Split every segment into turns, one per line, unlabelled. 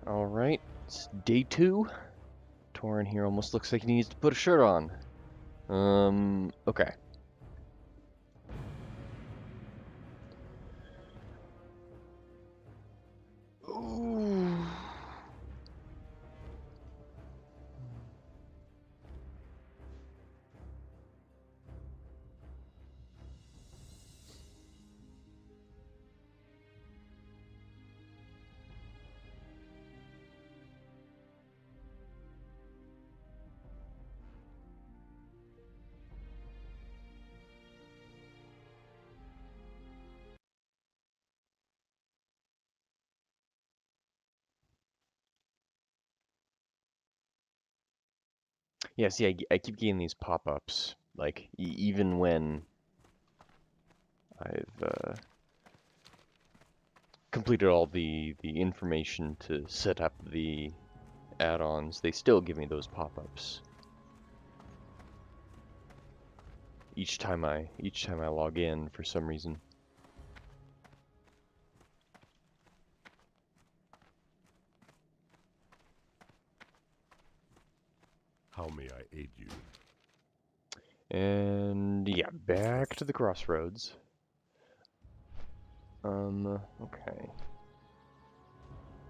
Alright, it's day 2. Tauren here almost looks like he needs to put a shirt on. Okay. Ooh. Yeah, see, I keep getting these pop-ups, like, even when I've completed all the information to set up the add-ons, they still give me those pop-ups. Each time I log in for some reason.
How may I aid you?
And yeah, back to the crossroads. Okay.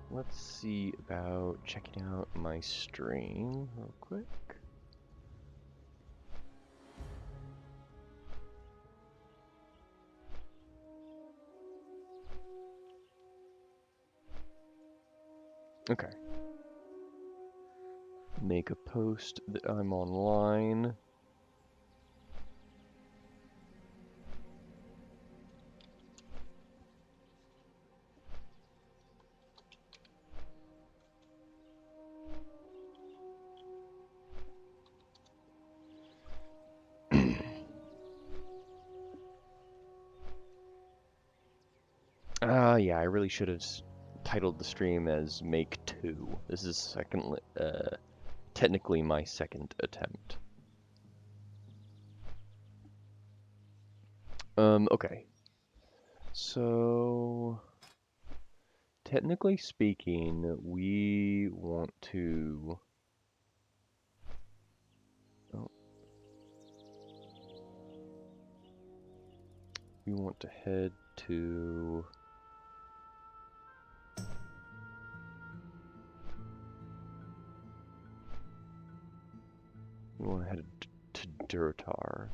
Let's see about checking out my stream real quick. Okay. Make a post that I'm online. Yeah, I really should have titled the stream as Make 2. This is technically my second attempt. Okay. So, technically speaking, we want to... Oh. We want to head to... We want to head to Durtar.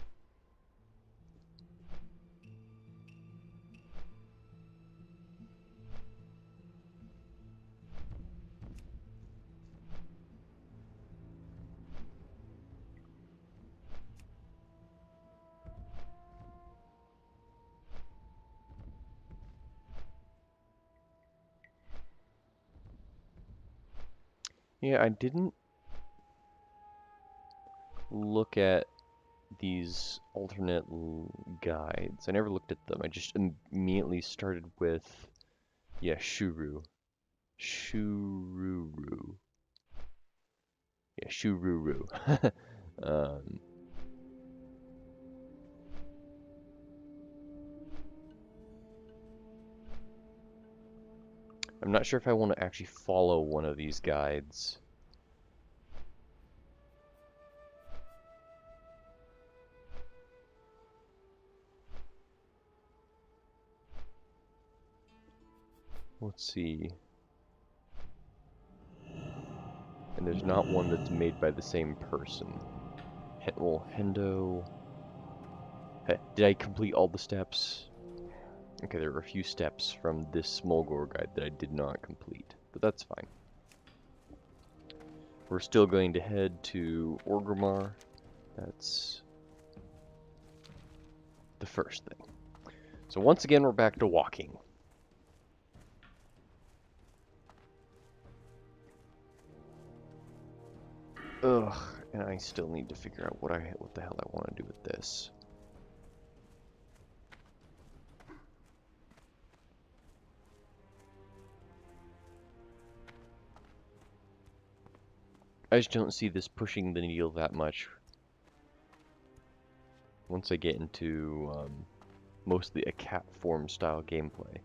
Yeah, I didn't look at these alternate guides. I never looked at them. I just immediately started with, yeah, Shuru. Shururu. Yeah, Shururu. um, I'm not sure if I want to actually follow one of these guides. Let's see. And there's not one that's made by the same person. Well, Hendo... Hey, did I complete all the steps? Okay, there were a few steps from this Smolgor guide that I did not complete, but that's fine. We're still going to head to Orgrimmar. That's the first thing. So once again, we're back to walking. Ugh, and I still need to figure out what the hell I want to do with this. I just don't see this pushing the needle that much once I get into mostly a cat form style gameplay.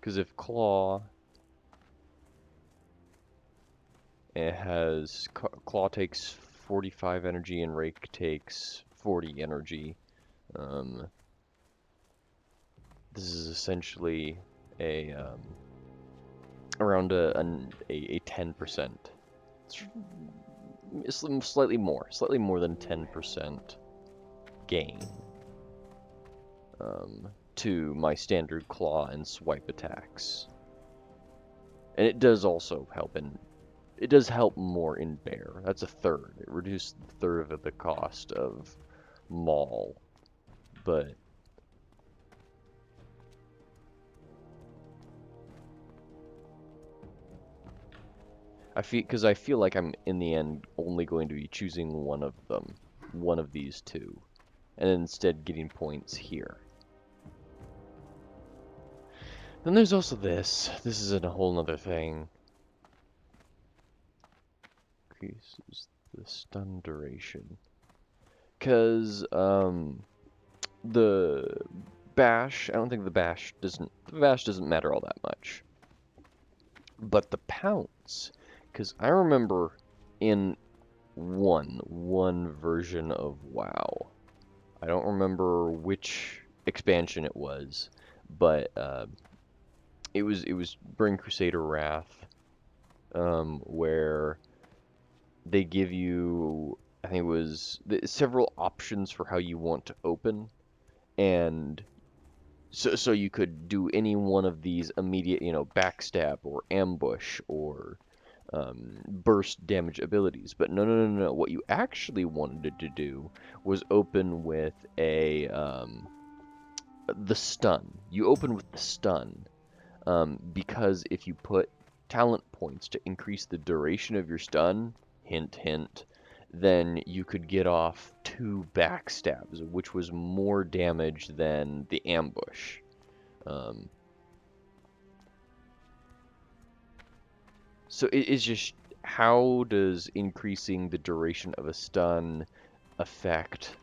Because if claw, it has claw takes 45 energy and rake takes 40 energy. This is essentially a around a 10%. It's slightly more than 10% gain to my standard claw and swipe attacks. And it does also help it does help more in bear. That's a third. It reduced a third of the cost of maul, but I feel like I'm in the end only going to be choosing one of them, one of these two, and instead getting points here. Then there's also this. This is a whole nother thing. Increases the stun duration. Because, the bash, I don't think the bash doesn't matter all that much. But the pounce, because I remember in one version of WoW, I don't remember which expansion it was, but it was Burning Crusader Wrath, where they give you, I think it was several options for how you want to open, and so you could do any one of these immediate, backstab or ambush or burst damage abilities. But no. What you actually wanted to do was open with the stun. You open with the stun because if you put talent points to increase the duration of your stun, hint, hint, then you could get off 2 backstabs, which was more damage than the ambush. So it is just, how does increasing the duration of a stun affect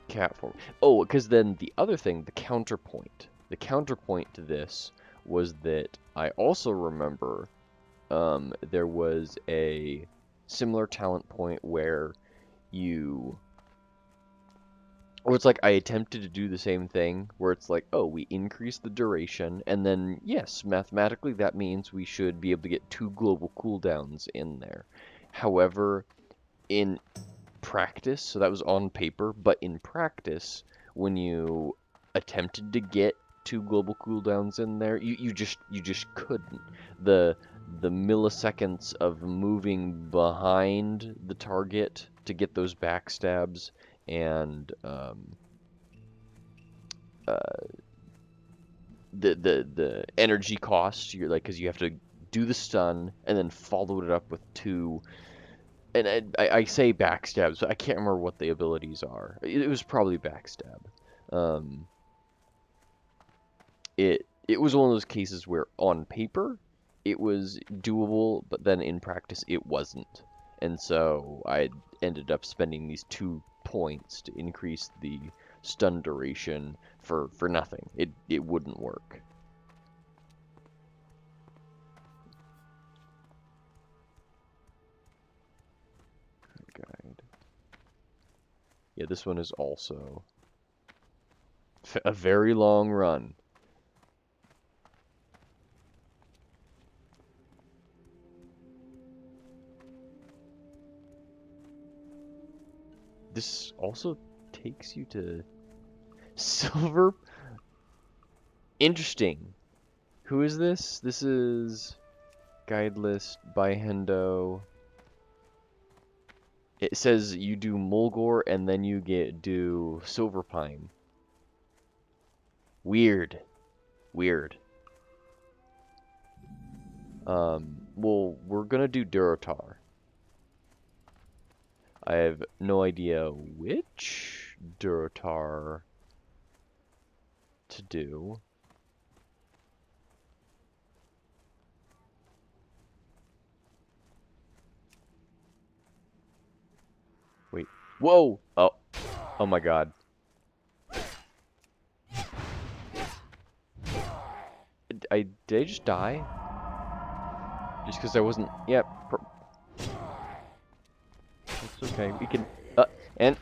cat form? Oh, because then the other thing, the counterpoint. The counterpoint to this was that I also remember there was a similar talent point where it's like I attempted to do the same thing, where it's like, oh, we increase the duration, and then, yes, mathematically that means we should be able to get 2 global cooldowns in there. However, in practice, so that was on paper, but in practice, when you attempted to get 2 global cooldowns in there, you just couldn't. The milliseconds of moving behind the target to get those backstabs and the energy cost, you're like, because you have to do the stun and then follow it up with 2. And I say backstabs, but I can't remember what the abilities are. It was probably backstab. It was one of those cases where on paper it was doable, but then in practice it wasn't. And so I ended up spending these 2 points to increase the stun duration for nothing. It wouldn't work. Guide. Yeah, this one is also a very long run. This also takes you to silver. Interesting. Who is this? This is guide list by Hendo. It says you do Mulgore and then you do Silverpine. Weird. Weird. Well, we're gonna do Durotar. I have no idea which Durotar to do. Wait. Whoa! Oh. Oh my god. did I just die? Just because I wasn't... Yep. It's okay. We can... And...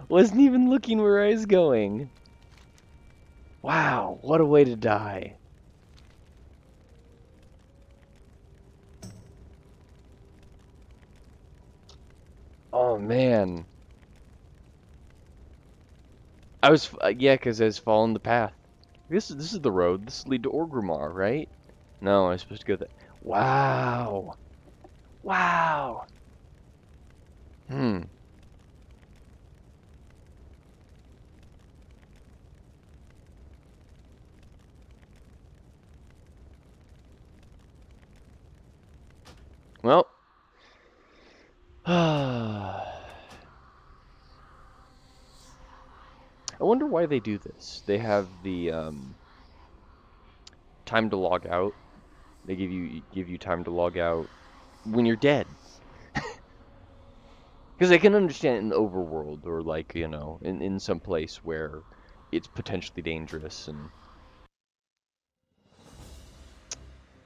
wasn't even looking where I was going. Wow, what a way to die. Oh, man. I was... yeah, because I was following the path. This is the road. This lead to Orgrimmar, right? No, I was supposed to go that... Wow. Wow. Hmm. Well. I wonder why they do this. They have the time to log out. They give you time to log out when you're dead. Because I can understand in the overworld or like, you know, in some place where it's potentially dangerous and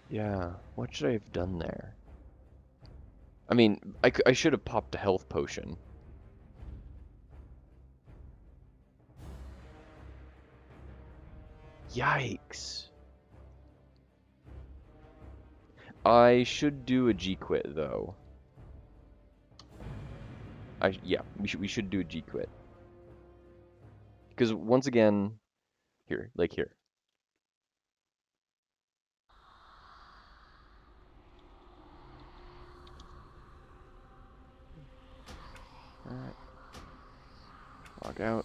yeah, what should I have done there? I mean, I should have popped a health potion. Yikes. I should do a G quit though. Yeah, we should do a G quit. Because once again, here, like here. Alright. Log out.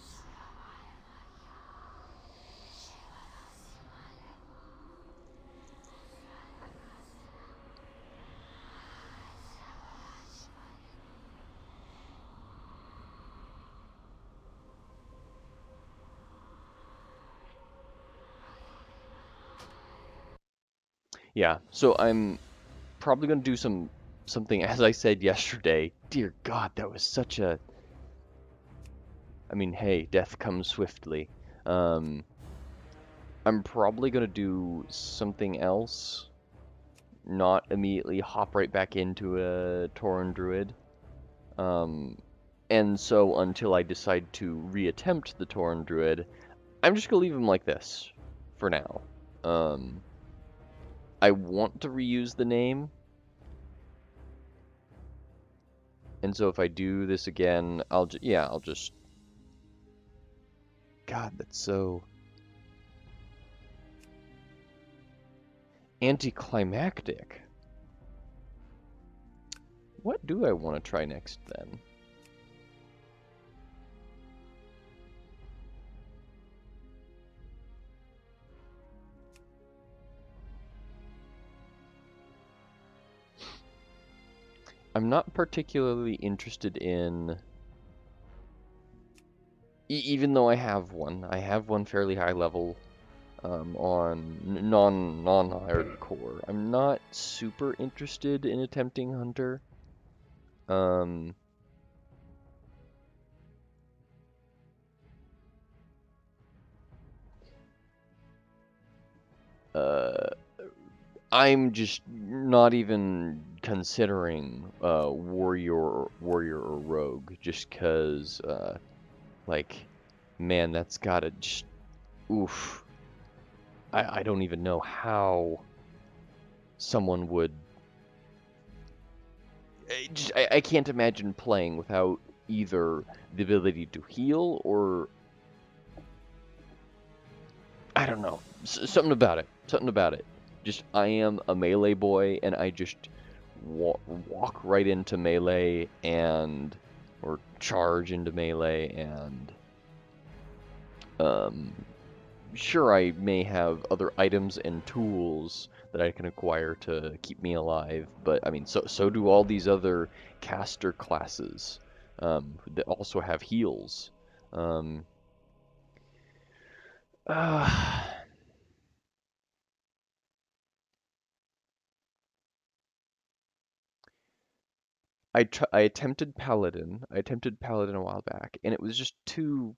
Yeah, so I'm probably gonna do something as I said yesterday. Dear God, that was such a... I mean, hey, death comes swiftly. Um, I'm probably gonna do something else, not immediately hop right back into a tauren druid. And so until I decide to reattempt the tauren druid, I'm just gonna leave him like this for now. I want to reuse the name, and so if I do this again, I'll just... God, that's so anticlimactic. What do I want to try next then? I'm not particularly interested in... even though I have one fairly high level on non-hardcore. I'm not super interested in attempting Hunter. Um, uh, I'm just not even considering warrior or rogue, just cause like, man, that's gotta just... oof. I don't even know how someone would... I can't imagine playing without either the ability to heal or... I don't know. Something about it. Something about it. Just, I am a melee boy, and I just walk right into melee and... or charge into melee, and... sure, I may have other items and tools that I can acquire to keep me alive, but I mean, so do all these other caster classes that also have heals. Um, uh, I attempted Paladin. I attempted Paladin a while back, and it was just too...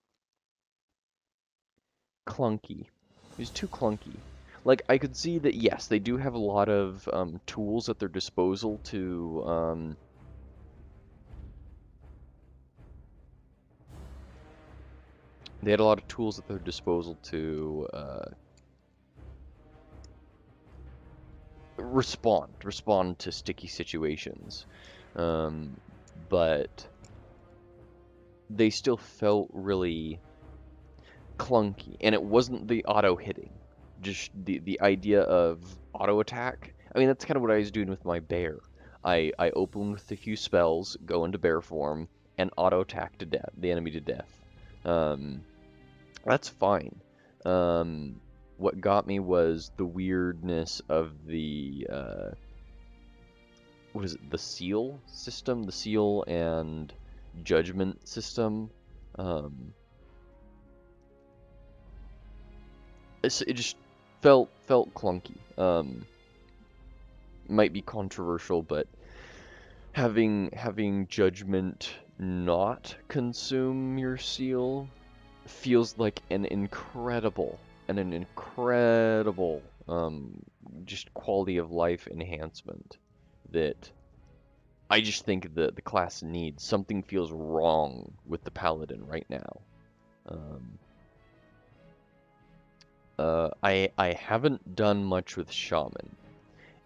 clunky. It was too clunky. Like, I could see that, yes, they do have a lot of tools at their disposal to they had a lot of tools at their disposal to respond to sticky situations, but they still felt really clunky, and it wasn't the auto hitting, just the idea of auto attack. I mean, that's kind of what I was doing with my bear. I open with a few spells, go into bear form, and auto attack to death, the enemy to death. That's fine. What got me was the weirdness of the what is it? The seal system, the seal and judgment system. It just felt clunky. Might be controversial, but having judgment not consume your seal feels like an incredible just quality of life enhancement that I just think the class needs. Something feels wrong with the paladin right now. I haven't done much with shaman,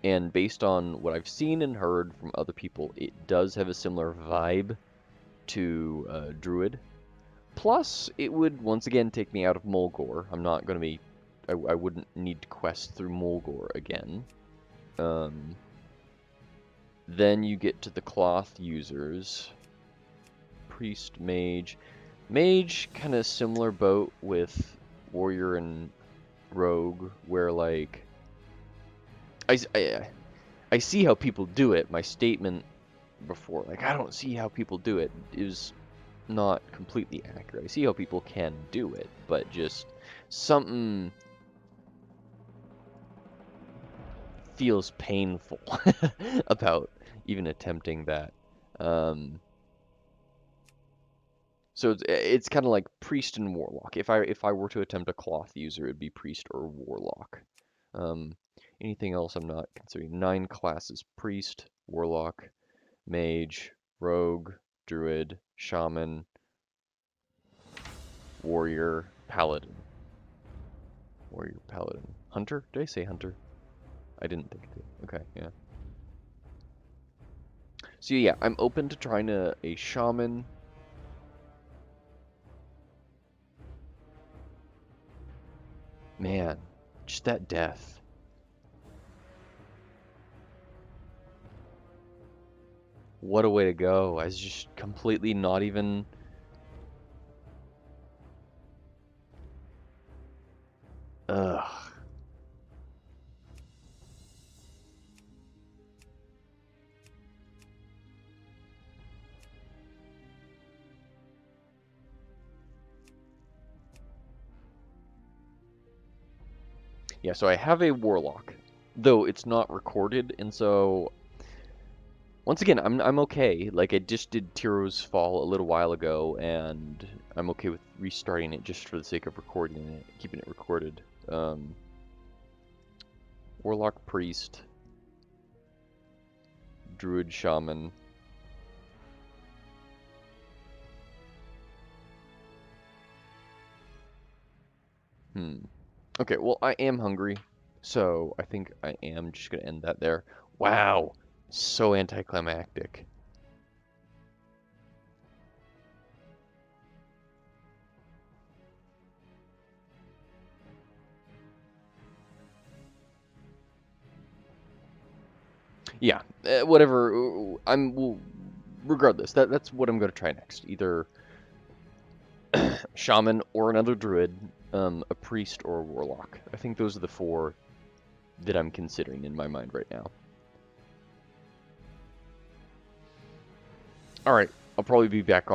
and based on what I've seen and heard from other people, it does have a similar vibe to druid. Plus, it would once again take me out of Mulgore. I'm not going to be... I wouldn't need to quest through Mulgore again. Then you get to the cloth users. Priest, mage. Mage, kind of similar boat with warrior and rogue, where, like... I see how people do it. My statement before, like, I don't see how people do it, is not completely accurate. I see how people can do it, but just something feels painful about even attempting that. So it's kind of like priest and warlock. If I were to attempt a cloth user, it'd be priest or warlock. Anything else I'm not considering. 9 classes: priest, warlock, mage, rogue, druid, shaman, warrior, paladin. Warrior, paladin. Hunter? Did I say hunter? I didn't think I did. Okay, yeah. So yeah, I'm open to trying a shaman. Man, just that death. What a way to go. I was just completely not even... Ugh. Yeah, so I have a warlock, though it's not recorded, and so once again, I'm okay. Like, I just did Tiro's Fall a little while ago, and I'm okay with restarting it just for the sake of recording it, keeping it recorded. Warlock, priest, druid, shaman. Okay, well, I am hungry, so I think I am just gonna end that there. Wow, so anticlimactic. Yeah, whatever. Well, regardless, that's what I'm gonna try next. Either shaman or another druid, a priest or a warlock. I think those are the 4 that I'm considering in my mind right now. Alright, I'll probably be back on